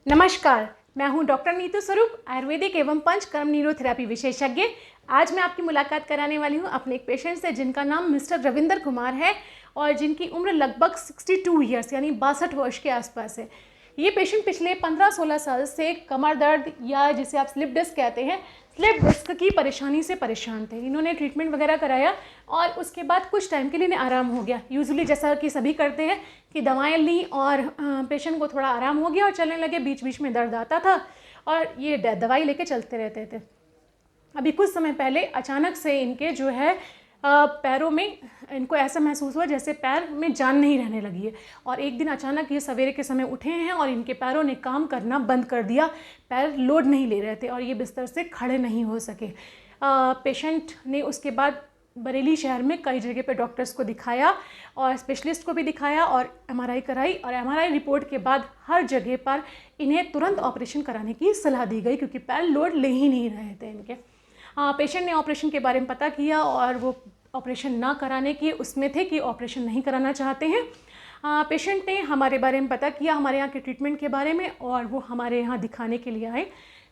नमस्कार, मैं हूं डॉक्टर नीतू स्वरूप, आयुर्वेदिक एवं पंचकर्म न्यूरोथेरेपी विशेषज्ञ। आज मैं आपकी मुलाकात कराने वाली हूं अपने एक पेशेंट से जिनका नाम मिस्टर रविंदर कुमार है और जिनकी उम्र लगभग 62 ईयर्स यानी 62 वर्ष के आसपास है। ये पेशेंट पिछले 15-16 साल से कमर दर्द या जिसे आप स्लिप डिस्क कहते हैं, स्लिप डिस्क की परेशानी से परेशान थे। इन्होंने ट्रीटमेंट वगैरह कराया और उसके बाद कुछ टाइम के लिए इन्हें आराम हो गया। यूजुअली जैसा कि सभी करते हैं कि दवाएं ली और पेशेंट को थोड़ा आराम हो गया और चलने लगे। बीच बीच में दर्द आता था और ये दवाई लेके चलते रहते थे। अभी कुछ समय पहले अचानक से इनके जो है पैरों में इनको ऐसा महसूस हुआ जैसे पैर में जान नहीं रहने लगी है और एक दिन अचानक ये सवेरे के समय उठे हैं और इनके पैरों ने काम करना बंद कर दिया। पैर लोड नहीं ले रहे थे और ये बिस्तर से खड़े नहीं हो सके। पेशेंट ने उसके बाद बरेली शहर में कई जगह पे डॉक्टर्स को दिखाया और स्पेशलिस्ट को भी दिखाया और एमआरआई कराई और एमआरआई रिपोर्ट के बाद हर जगह पर इन्हें तुरंत ऑपरेशन कराने की सलाह दी गई क्योंकि पैर लोड ले ही नहीं रहे थे इनके। पेशेंट ने ऑपरेशन के बारे में पता किया और वो ऑपरेशन ना कराने की उसमें थे कि ऑपरेशन नहीं कराना चाहते हैं। पेशेंट ने हमारे बारे में पता किया, हमारे यहाँ के ट्रीटमेंट के बारे में, और वो हमारे यहाँ दिखाने के लिए आए।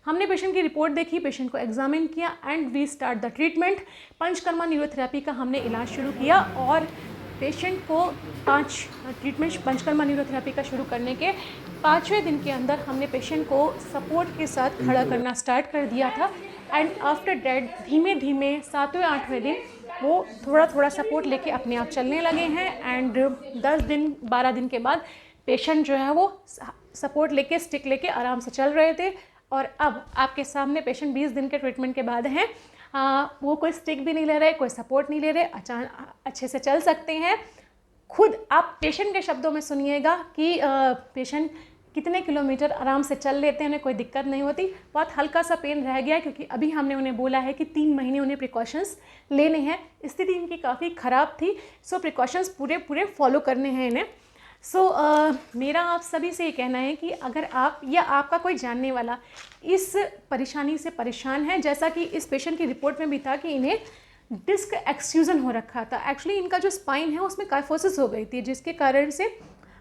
हमने पेशेंट की रिपोर्ट देखी, पेशेंट को एग्जामिन किया and we start the treatment. Panchakarma neurotherapy का हमने इलाज शुरू किया और पेशेंट को 5 ट्रीटमेंट पंचकर्मा न्यूरोथेरेपी का शुरू करने के 5वें दिन के अंदर हमने पेशेंट को सपोर्ट के साथ खड़ा करना स्टार्ट कर दिया था एंड आफ्टर डैट धीमे धीमे 7वें-8वें दिन वो थोड़ा थोड़ा सपोर्ट लेके अपने आप चलने लगे हैं एंड 10 दिन 12 दिन के बाद पेशेंट जो है वो सपोर्ट लेके स्टिक लेके आराम से चल रहे थे और अब आपके सामने पेशेंट 20 दिन के ट्रीटमेंट के बाद हैं। वो कोई स्टिक भी नहीं ले रहे, कोई सपोर्ट नहीं ले रहे, अचानक अच्छे से चल सकते हैं। खुद आप पेशेंट के शब्दों में सुनिएगा कि पेशेंट कितने किलोमीटर आराम से चल लेते हैं, उन्हें कोई दिक्कत नहीं होती। बहुत हल्का सा पेन रह गया क्योंकि अभी हमने उन्हें बोला है कि 3 महीने उन्हें प्रिकॉशंस लेने हैं। स्थिति इनकी काफ़ी ख़राब थी, सो प्रिकॉशंस पूरे फॉलो करने हैं इन्हें। मेरा आप सभी से ये कहना है कि अगर आप या आपका कोई जानने वाला इस परेशानी से परेशान है, जैसा कि इस पेशेंट की रिपोर्ट में भी था कि इन्हें डिस्क एक्सट्रूजन हो रखा था। एक्चुअली इनका जो स्पाइन है उसमें काइफोसिस हो गई थी जिसके कारण से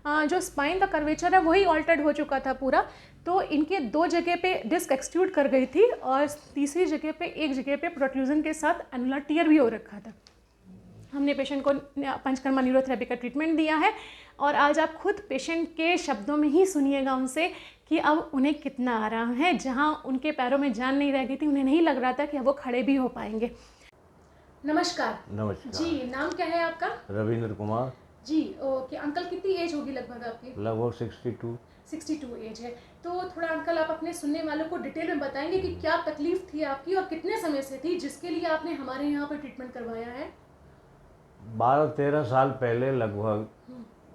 जो स्पाइन का कर्वेचर है वही ऑल्टर्ड हो चुका था पूरा। तो इनके 2 जगह पे डिस्क एक्सट्रूड कर गई थी और तीसरी जगह पे एक जगह पे प्रोट्रूजन के साथ एनुलर टियर भी हो रखा था। हमने पेशेंट को पंचकर्मा न्यूरोथेरेपी का ट्रीटमेंट दिया है और आज आप खुद पेशेंट के शब्दों में ही सुनिएगा उनसे कि अब उन्हें कितना आराम है। जहां उनके पैरों में जान नहीं रह गई थी, उन्हें नहीं लग रहा था कि अब वो खड़े भी हो पाएंगे। नमस्कार। नमस्कार जी, नाम क्या है आपका? रविंद्र कुमार जी, ओके। अंकल कितनी एज होगी लगभग आपकी? लगभग 62। 62 एज है। तो थोड़ा अंकल आप अपने सुनने वालों को डिटेल में बताएंगे कि क्या तकलीफ थी आपकी और कितने समय से थी जिसके लिए आपने हमारे यहाँ पर ट्रीटमेंट करवाया है? 12-13 साल पहले लगभग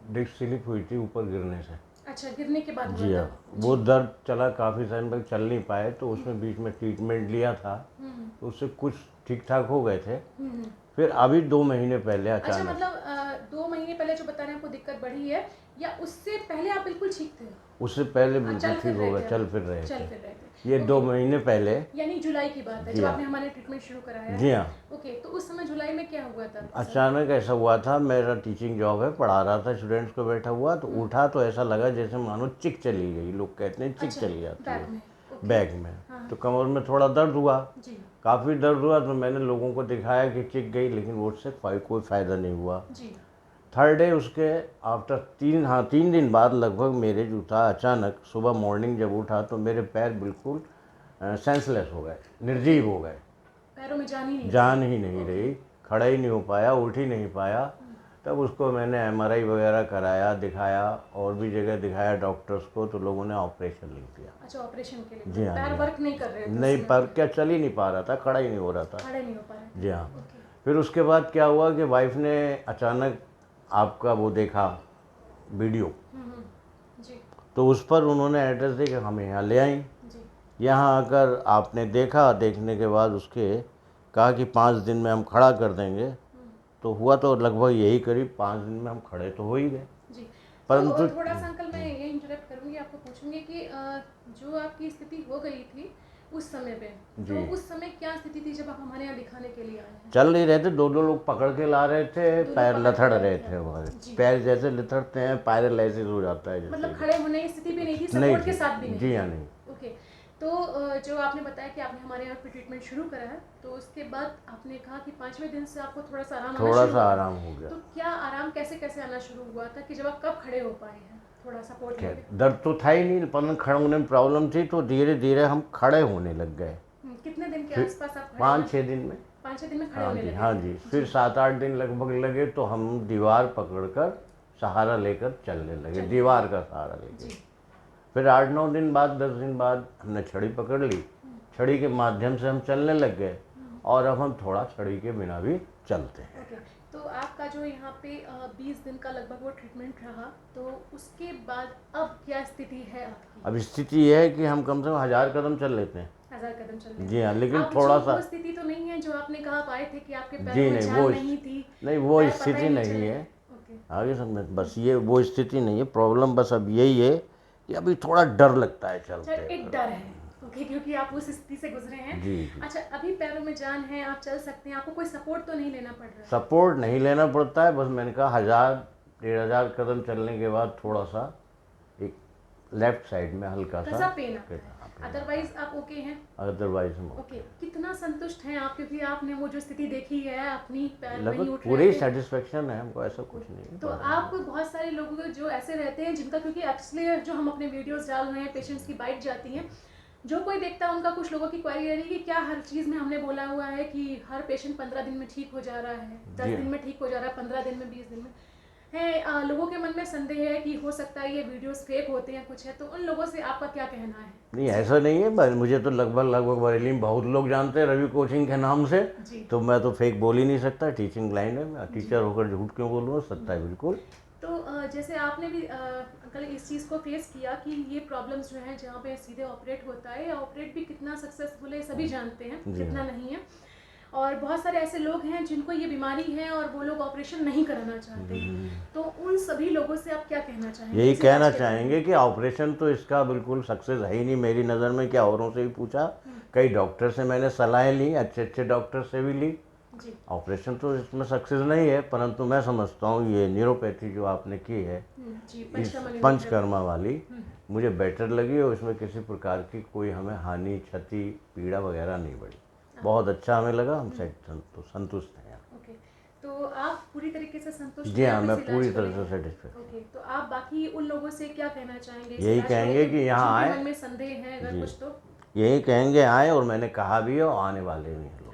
डिस्क स्लिप हुई थी ऊपर गिरने से। अच्छा, गिरने के बाद जी हाँ, वो दर्द चला काफ़ी टाइम तक, चल नहीं पाए तो उसमें बीच में ट्रीटमेंट लिया था तो उससे कुछ ठीक ठाक हो गए थे। फिर अभी 2 महीने पहले अच्छा, अचानक। मतलब 2 महीने पहले जो बता रहे हैं आपको दिक्कत बढ़ी है या उससे पहले आप बिल्कुल ठीक थे? उससे पहले बिल्कुल चल ठीक फिर हो रहे गए, थे चल आप? फिर रहे चल थे। फिर रहे थे। ये 2 महीने पहले, यानी जुलाई की बात है जी जब हाँ। आपने हमारे ट्रीटमेंट शुरू कराया है? जी हाँ। ओके, तो उस समय जुलाई में क्या हुआ था? अचानक ऐसा हुआ था, मेरा टीचिंग जॉब है, पढ़ा रहा था स्टूडेंट्स को, बैठा हुआ तो उठा तो ऐसा लगा जैसे मानो चिक चली गई। लोग कहते हैं चिक अच्छा, चली जाती बैक है में? ओके। बैक में। हाँ। तो कमर में थोड़ा दर्द हुआ, जी काफ़ी दर्द हुआ तो मैंने लोगों को दिखाया कि चिक गई, लेकिन वो उससे कोई फ़ायदा नहीं हुआ। जी। थर्ड डे उसके आफ्टर 3 दिन बाद लगभग मेरे जो था अचानक सुबह मॉर्निंग जब उठा तो मेरे पैर बिल्कुल सेंसलेस हो गए, निर्जीव हो गए। पैरों में जान ही नहीं रही, खड़ा ही नहीं हो पाया, उठ ही नहीं पाया। तब उसको मैंने एमआरआई वगैरह कराया, दिखाया, और भी जगह दिखाया डॉक्टर्स को, तो लोगों ने ऑपरेशन लिख दिया। अच्छा, ऑपरेशन के लिए? जी हाँ, पैर जी हाँ। वर्क नहीं कर रहे थे? नहीं, उसमें? पर क्या चल ही नहीं पा रहा था, खड़ा ही नहीं हो रहा था। खड़े नहीं हो पा रहे? जी हाँ। ओके। फिर उसके बाद क्या हुआ कि वाइफ ने अचानक आपका वो देखा वीडियो, जी तो उस पर उन्होंने एड्रेस दे के हमें यहाँ ले आई। जी। यहाँ आकर आपने देखा, देखने के बाद उसके कहा कि 5 दिन में हम खड़ा कर देंगे। तो हुआ तो लगभग यही, करीब 5 दिन में हम खड़े तो हो ही गए। जी। परंतु तो थोड़ा सा अंकल मैं ये इंटरप्ट करूँगी, आपको पूछूंगी कि जो आपकी स्थिति हो गई थी उस समय पे जी। तो उस समय क्या स्थिति थी जब आप हमारे यहाँ दिखाने के लिए आए हैं? चल नहीं रहे थे, दो दो लोग पकड़ के ला रहे थे, दो लोग पैर पकड़ के लथड़ ला रहे रहे थे थे। हमारे। जी। पैर जैसे लथड़ते हैं, पैरालिसिस हो जाता है मतलब जैसे। खड़े होने की स्थिति भी नहीं थी, नहीं सपोर्ट के थी। साथ भी नहीं जी थी। हाँ, नहीं। ओके। तो जो आपने बताया कि आपने हमारे यहाँ पे ट्रीटमेंट शुरू करा है, तो उसके बाद आपने कहा कि 5वें दिन से आपको थोड़ा सा आराम आना थोड़ा शुरू सा हुआ। आराम हो गया। तो क्या आराम कैसे कैसे आना शुरू हुआ था कि जब आप कब खड़े हो पाए हैं थोड़ा सपोर्ट खैर, लेके? दर्द तो था ही नहीं, पर खड़े होने में प्रॉब्लम थी, तो धीरे धीरे हम खड़े होने लग गए। कितने दिन के फिर आसपास आप खड़े 5-6 दिन में। 5-6 दिन में खड़े हाँ होने जी, लगे हाँ थे? जी। फिर 7-8 दिन लगभग लगे, तो हम दीवार पकड़कर सहारा लेकर चलने लगे, दीवार का सहारा लेके। जी। फिर 8-9 दिन बाद, 10 दिन बाद हमने छड़ी पकड़ ली, छड़ी के माध्यम से हम चलने लग गए, और अब हम थोड़ा छड़ी के बिना भी चलते हैं। ओके। तो आपका जो यहाँ पे 20 दिन का लगभग वो ट्रीटमेंट रहा, तो उसके बाद अब क्या स्थिति है आपकी? अब स्थिति यह है कि हम कम से कम 1000 कदम चल लेते हैं। 1000 कदम चल रहे जी हाँ, लेकिन अब थोड़ा जो सा। वो स्थिति तो नहीं है जो आपने कहा आप आए थे कि आपके जी पैरों में नहीं, जान वो नहीं थी, नहीं, वो पैर पता ही स्थिति नहीं चले। है। ओके। आगे समझ, बस ये वो स्थिति नहीं है। प्रॉब्लम बस अब यही है कि अभी थोड़ा डर लगता है अच्छा, चलते एक डर है। ओके, क्योंकि आप उस स्थिति से गुजरे हैं। जी जी। अच्छा, अभी पैरों में जान है, आप चल सकते हैं, आपको कोई सपोर्ट तो नहीं लेना पड़ रहा है? सपोर्ट नहीं लेना पड़ता है, बस मैंने कहा 1000-1500 कदम चलने के बाद थोड़ा सा एक लेफ्ट साइड में हल्का सा सा पेन आता है, अदरवाइज आप ओके हैं? अदरवाइज हम ओके। कितना संतुष्ट हैं आप, क्योंकि आपने वो जो स्थिति देखी है अपनी, पैर वहीं लगभग उठ पूरे रहे थे। सेटिस्फेक्शन है हमको, ऐसा कुछ नहीं है। तो आप बहुत सारे लोगों को जो ऐसे रहते हैं जिनका, क्योंकि एक्चुअली जो हम अपने वीडियोस डाल रहे हैं, पेशेंट्स की बाइट जाती हैं, जो कोई देखता है उनका, कुछ लोगों की क्वेरी रही कि क्या हर चीज़ में हमने बोला हुआ है कि हर पेशेंट 15 दिन में ठीक हो जा रहा है, 10 दिन में ठीक हो जा रहा है, 15 दिन में, 20 दिन में है। लोगों के मन में संदेह है कि हो सकता है ये वीडियोस फेक होते हैं, कुछ है, तो उन लोगों से आपका क्या कहना है? नहीं, ऐसा नहीं है, मुझे तो लगभग बरेली में बहुत लोग जानते हैं रवि कोचिंग के नाम से। जी। तो मैं तो फेक बोल ही नहीं सकता, टीचिंग लाइन है, मैं टीचर होकर झूठ क्यों बोलूँगा, सत्ता है बिल्कुल। तो जैसे आपने भी अंकल इस चीज़ को फेस किया कि ये प्रॉब्लम्स जो हैं जहाँ पे सीधे ऑपरेट होता है, या ऑपरेट भी कितना सक्सेसफुल है सभी जानते हैं, कितना नहीं है, और बहुत सारे ऐसे लोग हैं जिनको ये बीमारी है और वो लोग ऑपरेशन नहीं कराना चाहते हैं, तो उन सभी लोगों से आप क्या कहना चाहेंगे? यही इस इलाज कहना के बारे में? चाहेंगे कि ऑपरेशन तो इसका बिल्कुल सक्सेस है ही नहीं मेरी नज़र में। क्या औरों से भी पूछा, कई डॉक्टर से मैंने सलाहें ली, अच्छे अच्छे डॉक्टर से भी ली, जी। ऑपरेशन तो इसमें सक्सेस नहीं है। परंतु मैं समझता हूँ ये न्यूरोपैथी जो आपने की है, जी, इस पंचकर्मा वाली, मुझे बेटर लगी, और इसमें किसी प्रकार की कोई हमें हानि, क्षति, पीड़ा वगैरह नहीं बढ़ी। बहुत अच्छा हमें लगा, हम संतुष्ट हैं। ओके, तो आप पूरी तरीके से संतुष्ट जी हैं हाँ, इस मैं इलाज पूरी को तरह लेकर? से सेटिस्फाइड। ओके, तो आप बाकी उन लोगों से क्या कहना चाहेंगे इस यही इलाज को कहेंगे लेकर, कि यहाँ जिनके आए। मन में संदेह है अगर जी। कुछ तो? यही कहेंगे आए, और मैंने कहा भी है और आने वाले भी हैं लोग।